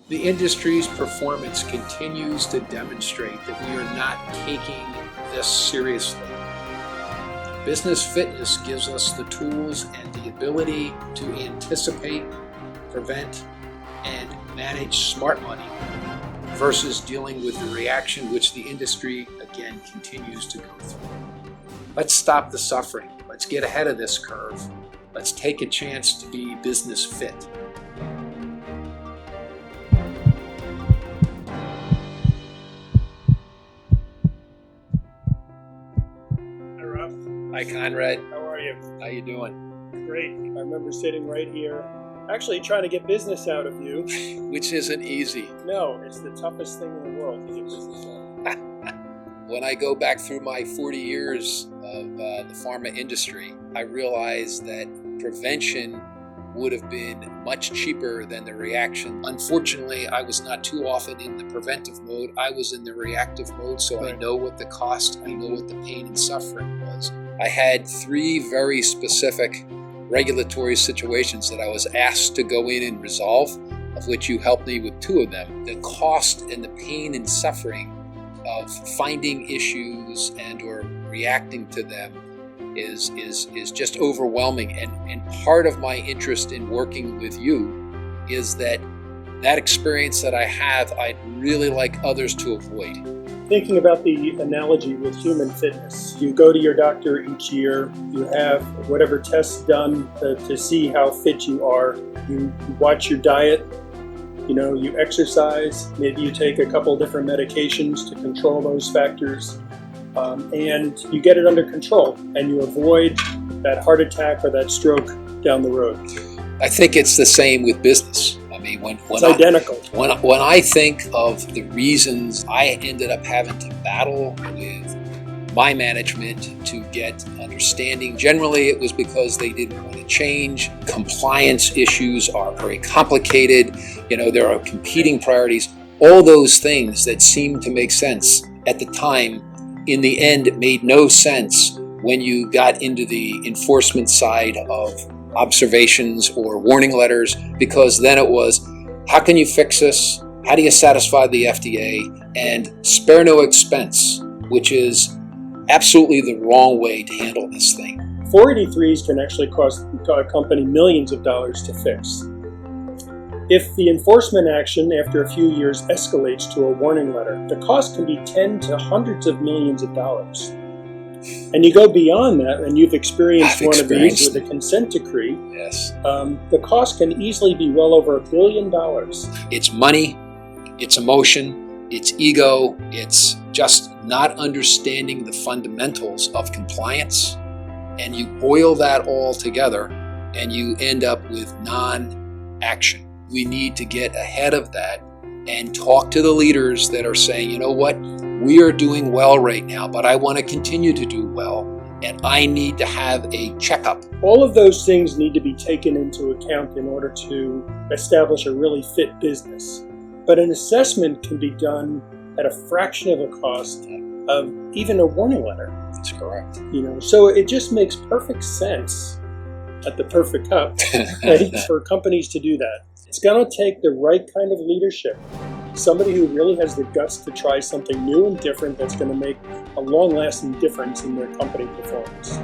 The industry's performance continues to demonstrate that we are not taking this seriously. Business fitness gives us the tools and the ability to anticipate, prevent, and manage smart money versus dealing with the reaction which the industry, again, continues to go through. Let's stop the suffering. Let's get ahead of this curve. Let's take a chance to be business fit. Hi, Rob. Hi, Conrad. How are you? How you doing? Great. I remember sitting right here, actually trying to get business out of you. Which isn't easy. No, it's the toughest thing in the world to get business out. When I go back through my 40 years of the pharma industry, I realize that prevention would have been much cheaper than the reaction. Unfortunately, I was not too often in the preventive mode. I was in the reactive mode, so I know what the cost, I know what the pain and suffering was. I had 3 very specific regulatory situations that I was asked to go in and resolve, of which you helped me with 2 of them. The cost and the pain and suffering of finding issues and or reacting to them is just overwhelming. And part of my interest in working with you is that experience that I have, I'd really like others to avoid. Thinking about the analogy with human fitness, you go to your doctor each year, you have whatever tests done to see how fit you are, you watch your diet, you exercise, maybe you take a couple different medications to control those factors, and you get it under control, and you avoid that heart attack or that stroke down the road. I think it's the same with business. I mean, it's identical. When I think of the reasons I ended up having to battle with my management to get understanding, generally it was because they didn't want to change. Compliance issues are very complicated. There are competing priorities. All those things that seemed to make sense at the time, in the end, it made no sense when you got into the enforcement side of observations or warning letters, because then it was, how can you fix this? How do you satisfy the FDA? And spare no expense, which is absolutely the wrong way to handle this thing. 483s can actually cost a company millions of dollars to fix. If the enforcement action after a few years escalates to a warning letter, the cost can be 10 to hundreds of millions of dollars. And you go beyond that, and you've experienced one of these with a consent decree. Yes. The cost can easily be well over $1 billion. It's money, it's emotion, it's ego, it's just not understanding the fundamentals of compliance. And you boil that all together, and you end up with non-action. We need to get ahead of that and talk to the leaders that are saying, you know what, we are doing well right now, but I want to continue to do well, and I need to have a checkup. All of those things need to be taken into account in order to establish a really fit business. But an assessment can be done at a fraction of the cost of even a warning letter. That's correct. So it just makes perfect sense at the perfect cup for companies to do that. It's going to take the right kind of leadership, somebody who really has the guts to try something new and different that's going to make a long-lasting difference in their company performance.